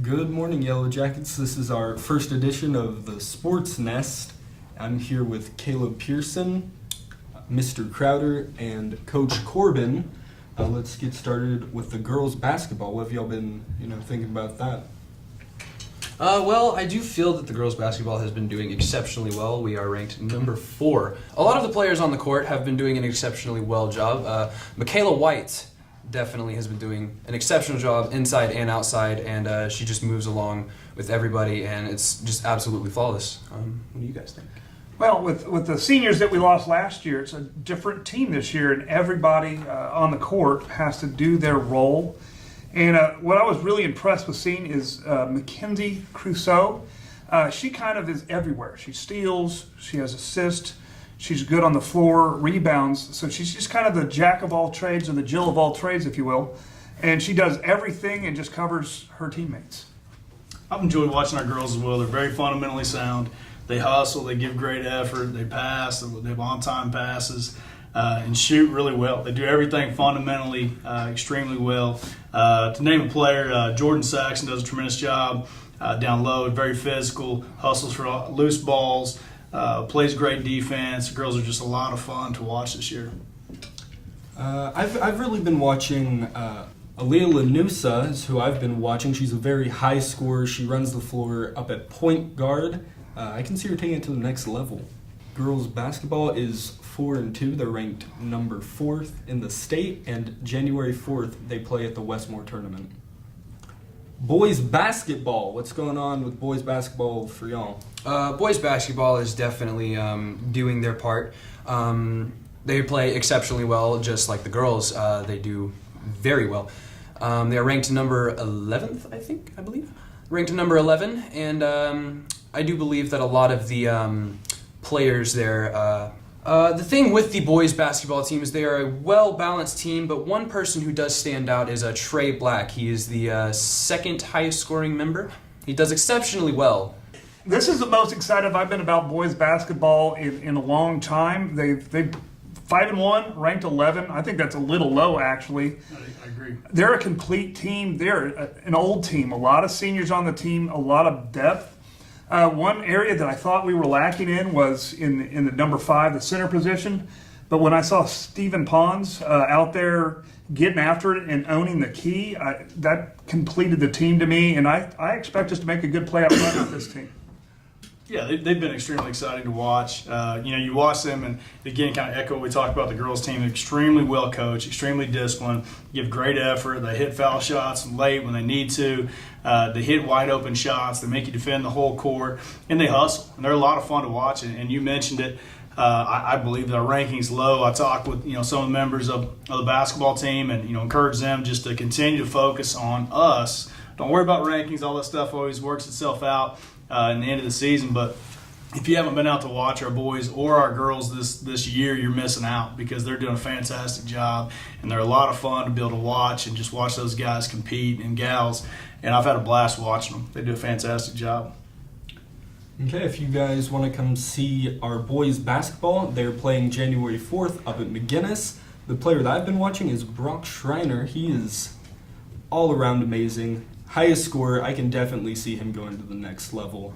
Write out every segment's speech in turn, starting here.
Good morning, Yellow Jackets. This is our first edition of the Sports Nest. I'm here with Caleb Pearson, Mr. Crowder, and Coach Corbin. Let's get started with the girls' basketball. What have y'all been, thinking about that? Well, I do feel that the girls' basketball has been doing exceptionally well. We are ranked number 4. A lot of the players on the court have been doing an exceptionally well job. Michaela White definitely has been doing an exceptional job inside and outside, and she just moves along with everybody, and it's just absolutely flawless. What do you guys think? Well, with the seniors that we lost last year, it's a different team this year, and everybody on the court has to do their role. And what I was really impressed with seeing is Mackenzie Crusoe. She kind of is everywhere. She steals, she has assists, she's good on the floor, rebounds. So she's just kind of the jack of all trades, or the Jill of all trades, if you will. And she does everything and just covers her teammates. I've enjoyed watching our girls as well. They're very fundamentally sound. They hustle, they give great effort, they pass, they have on-time passes, and shoot really well. They do everything fundamentally extremely well. To name a player, Jordan Saxon does a tremendous job down low, very physical, hustles for loose balls, plays great defense. The girls are just a lot of fun to watch this year. I've really been watching Aaliyah Lanusa is who I've been watching. She's a very high scorer. She runs the floor up at point guard. I can see her taking it to the next level. Girls basketball is 4-2. They're ranked number 4th in the state, and January 4th they play at the Westmore tournament. Boys basketball. What's going on with boys basketball for y'all? Boys basketball is definitely doing their part. They play exceptionally well, just like the girls. They do very well. They are ranked number 11th, I believe. Ranked number 11, and I do believe that a lot of the players there, the thing with the boys basketball team is they are a well-balanced team, but one person who does stand out is Trey Black. He is the second highest scoring member. He does exceptionally well. This is the most excited I've been about boys basketball in a long time. They've 5-1, ranked 11. I think that's a little low, actually. I agree. They're a complete team. They're an old team. A lot of seniors on the team, a lot of depth. One area that I thought we were lacking in was in the number 5, the center position. But when I saw Stephen Pons out there getting after it and owning the key, that completed the team to me. And I expect us to make a good play up front with this team. Yeah, they've been extremely exciting to watch. You watch them, and again, kind of echo what we talked about the girls' team. Extremely well coached, extremely disciplined, give great effort. They hit foul shots late when they need to. They hit wide open shots. They make you defend the whole court, and they hustle. And they're a lot of fun to watch. And you mentioned it. I believe that our rankings low. I talked with some of the members of the basketball team, and encourage them just to continue to focus on us. Don't worry about rankings. All that stuff always works itself out in the end of the season. But if you haven't been out to watch our boys or our girls this year, you're missing out, because they're doing a fantastic job, and they're a lot of fun to be able to watch and just watch those guys compete and gals. And I've had a blast watching them. They do a fantastic job. Okay, if you guys want to come see our boys basketball, they're playing January 4th up at McGinnis. The player that I've been watching is Brock Schreiner. He is all around amazing. Highest scorer. I can definitely see him going to the next level.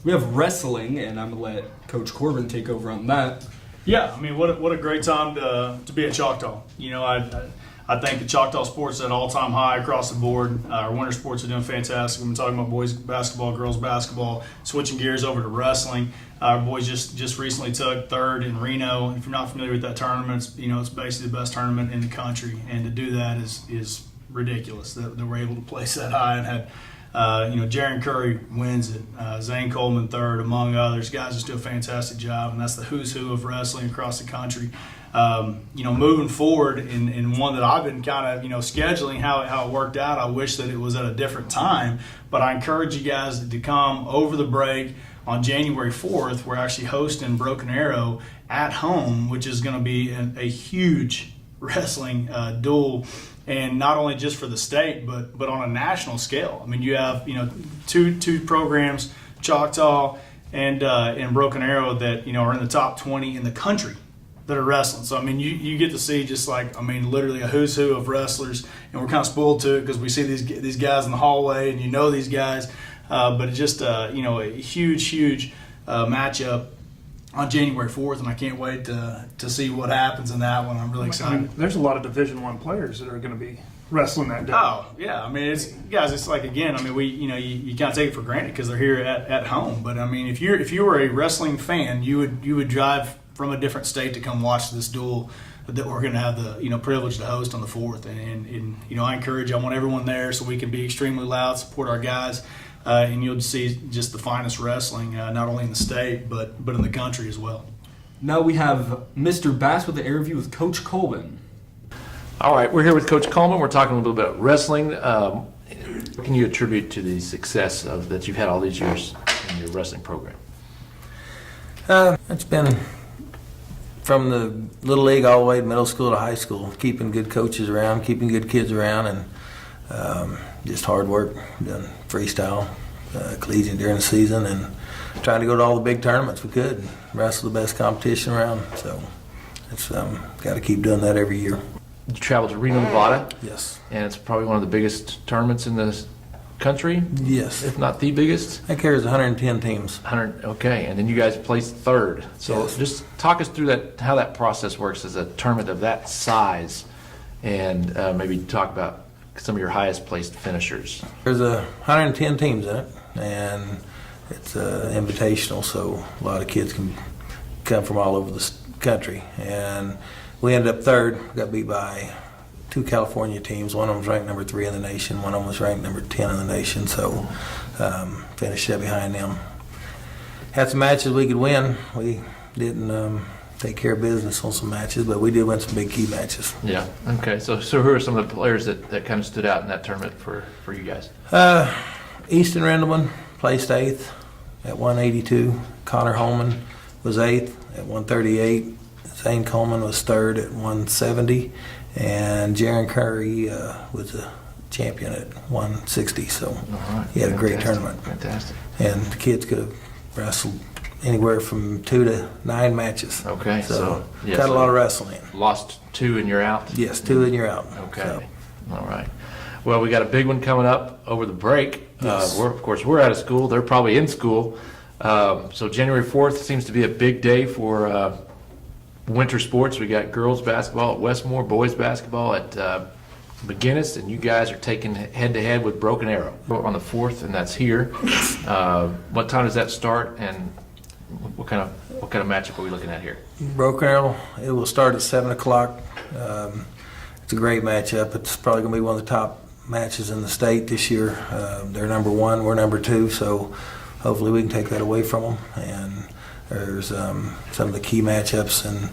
We have wrestling, and I'm going to let Coach Corbin take over on that. Yeah, I mean, what a great time to be at Choctaw. I think the Choctaw sports are at an all-time high across the board. Our winter sports are doing fantastic. We've been talking about boys basketball, girls basketball, switching gears over to wrestling. Our boys just recently took 3rd in Reno. If you're not familiar with that tournament, it's basically the best tournament in the country, and to do that is ridiculous that we're able to place that high, and had Jaron Curry wins it, Zane Coleman 3rd, among others. Guys just do a fantastic job, and that's the who's who of wrestling across the country. Moving forward in one that I've been kind of scheduling how it worked out. I wish that it was at a different time, but I encourage you guys to come over the break on January 4th. We're actually hosting Broken Arrow at home, which is going to be a huge wrestling duel. And not only just for the state, but on a national scale. I mean, you have two programs, Choctaw and Broken Arrow, that are in the top 20 in the country that are wrestling. So I mean, you get to see just like, I mean, literally a who's who of wrestlers, and we're kind of spoiled to it because we see these guys in the hallway, and you know these guys. But it's just a huge matchup on January 4th, and I can't wait to see what happens in that one. I'm really I excited. mean, there's a lot of Division I players that are going to be wrestling that day. Oh yeah, I mean, it's like, again, I mean, you kind of take it for granted because they're here at home. But I mean, if you were a wrestling fan, you would drive from a different state to come watch this duel that we're going to have the privilege to host on the 4th. And I want everyone there so we can be extremely loud, support our guys. And you'll see just the finest wrestling, not only in the state, but in the country as well. Now we have Mr. Bass with the interview with Coach Coleman. All right, we're here with Coach Coleman. We're talking a little bit about wrestling. What can you attribute to the success that you've had all these years in your wrestling program? It's been from the little league all the way to middle school to high school, keeping good coaches around, keeping good kids around, and just hard work, done freestyle, collegiate during the season, and trying to go to all the big tournaments we could, and wrestle the best competition around. So it's got to keep doing that every year. You travel to Reno, Nevada, Yes. and it's probably one of the biggest tournaments in the country, Yes. if not the biggest. That carries 110 teams. 100. Okay, and then you guys placed third. So Yes. just talk us through how that process works as a tournament of that size, and maybe talk about some of your highest placed finishers. There's 110 teams in it, and it's invitational, so a lot of kids can come from all over the country. And we ended up third, got beat by 2 California teams. One of them was ranked number 3 in the nation, one of them was ranked number 10 in the nation, so finished up behind them. Had some matches we could win. We didn't take care of business on some matches, but we did win some big key matches. Yeah. Okay. So who are some of the players that kind of stood out in that tournament for you guys? Easton Rendleman placed 8th at 182. Connor Holman was 8th at 138. Zane Coleman was 3rd at 170. And Jaron Curry was a champion at 160. So All right. he had a great Fantastic. tournament. Fantastic. And the kids could have wrestled anywhere from 2 to 9 matches. Okay. So yeah, got so a lot of wrestling in. Lost 2 and you're out. Yes, 2 and you're out. Okay. So, All right. Well, we got a big one coming up over the break. Yes. We're out of school. They're probably in school. So January 4th seems to be a big day for winter sports. We got girls basketball at Westmore, boys basketball at McGinnis, and you guys are taking head-to-head with Broken Arrow on the 4th, and that's here. What time does that start, and what kind of matchup are we looking at here? Broken Arrow, it will start at 7 o'clock. It's a great matchup. It's probably going to be one of the top matches in the state this year. They're number 1, we're number 2, so hopefully we can take that away from them. And there's some of the key matchups, and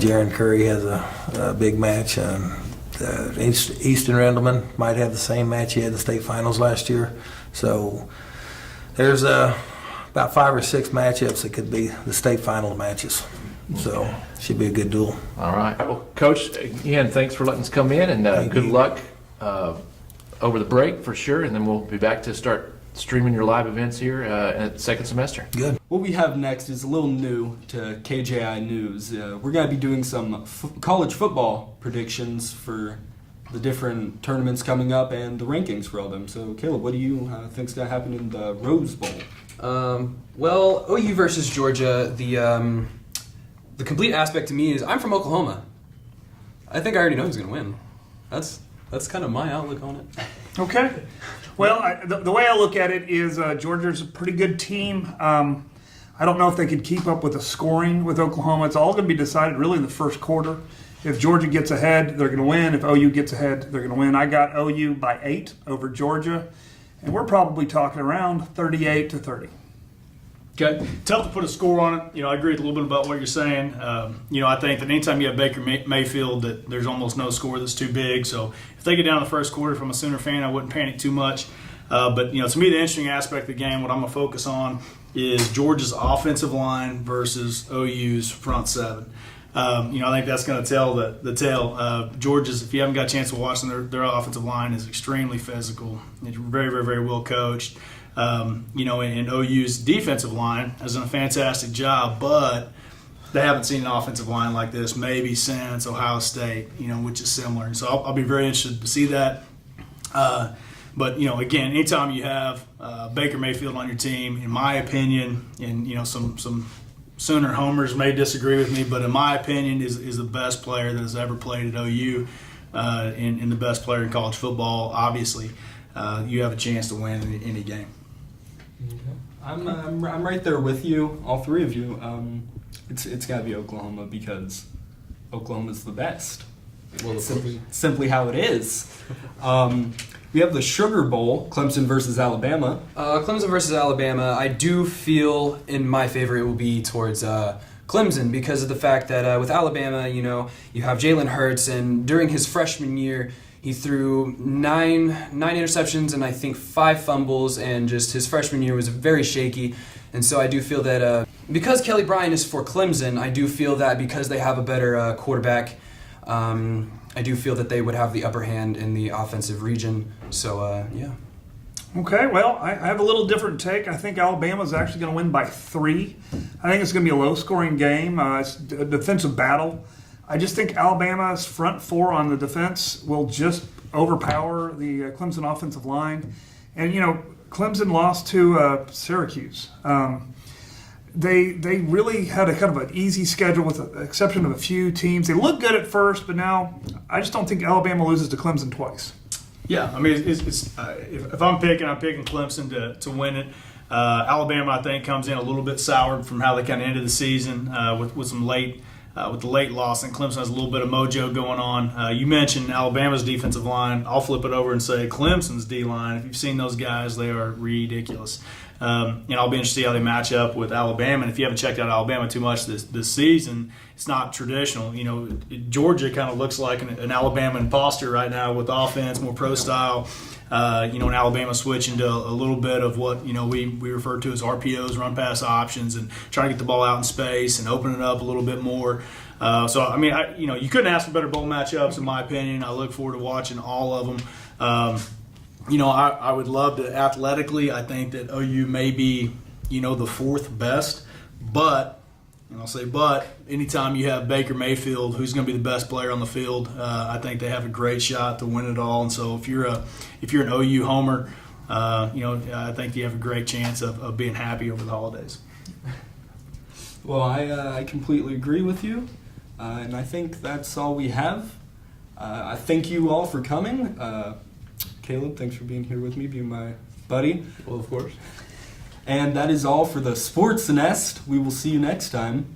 Jaron Curry has a big match. Easton Rendleman might have the same match he had in the state finals last year. So there's about 5 or 6 matchups that could be the state final matches. So should be a good duel. All right. Well, Coach, again, thanks for letting us come in, and good you. luck over the break for sure, and then we'll be back to start streaming your live events here at the second semester. Good. What we have next is a little new to KJI News. We're going to be doing some college football predictions for the different tournaments coming up and the rankings for all of them. So, Caleb, what do you think's going to happen in the Rose Bowl? Well, OU versus Georgia, the complete aspect to me is I'm from Oklahoma. I think I already know who's going to win. That's kind of my outlook on it. Okay. Well, the way I look at it is Georgia's a pretty good team. I don't know if they could keep up with the scoring with Oklahoma. It's all going to be decided really in the first quarter. If Georgia gets ahead, they're going to win. If OU gets ahead, they're going to win. I got OU by 8 over Georgia, and we're probably talking around 38-30. Okay, tough to put a score on it. I agree with a little bit about what you're saying. I think that anytime you have Baker Mayfield, that there's almost no score that's too big. So if they get down in the first quarter, from a Sooner fan, I wouldn't panic too much. But to me, the interesting aspect of the game, what I'm gonna focus on, is Georgia's offensive line versus OU's front seven. I think that's going to tell the tale. Georgia's, if you haven't got a chance to watch them, their offensive line is extremely physical. It's very, very, very well coached. And OU's defensive line has done a fantastic job, but they haven't seen an offensive line like this maybe since Ohio State, which is similar. And so I'll be very interested to see that. But again, anytime you have Baker Mayfield on your team, in my opinion, and some Sooner homers may disagree with me, but in my opinion, is the best player that has ever played at OU, and the best player in college football. Obviously, you have a chance to win any game. I'm right there with you, all three of you. It's got to be Oklahoma because Oklahoma's the best. Well, Simply how it is. We have the Sugar Bowl, Clemson versus Alabama. Clemson versus Alabama, I do feel in my favor it will be towards Clemson because of the fact that with Alabama, you have Jalen Hurts, and during his freshman year, he threw nine interceptions and I think 5 fumbles, and just his freshman year was very shaky. And so I do feel that because Kelly Bryant is for Clemson, I do feel that because they have a better quarterback, I do feel that they would have the upper hand in the offensive region. So, yeah. Okay, well, I have a little different take. I think Alabama's actually going to win by 3. I think it's going to be a low-scoring game. It's a defensive battle. I just think Alabama's front 4 on the defense will just overpower the Clemson offensive line. And, Clemson lost to Syracuse. They really had a kind of an easy schedule with the exception of a few teams. They looked good at first, but now I just don't think Alabama loses to Clemson twice. Yeah, I mean, if I'm picking Clemson to win it. Alabama, I think, comes in a little bit soured from how they kind of ended the season with some late. With the late loss, and Clemson has a little bit of mojo going on. You mentioned Alabama's defensive line. I'll flip it over and say Clemson's D-line. If you've seen those guys, they are ridiculous. And I'll be interested to see how they match up with Alabama. And if you haven't checked out Alabama too much this season, it's not traditional. Georgia kind of looks like an Alabama imposter right now with offense, more pro style. And Alabama switching to a little bit of what we refer to as RPOs, run pass options, and trying to get the ball out in space and open it up a little bit more. So I mean, you couldn't ask for better bowl matchups in my opinion. I look forward to watching all of them. I would love to athletically. I think that OU may be the 4th best, but. And I'll say, but anytime you have Baker Mayfield, who's going to be the best player on the field, I think they have a great shot to win it all. And so if you're an OU homer, I think you have a great chance of being happy over the holidays. Well, I completely agree with you, and I think that's all we have. I thank you all for coming. Caleb, thanks for being here with me, being my buddy. Well, of course. And that is all for the Sports Nest. We will see you next time.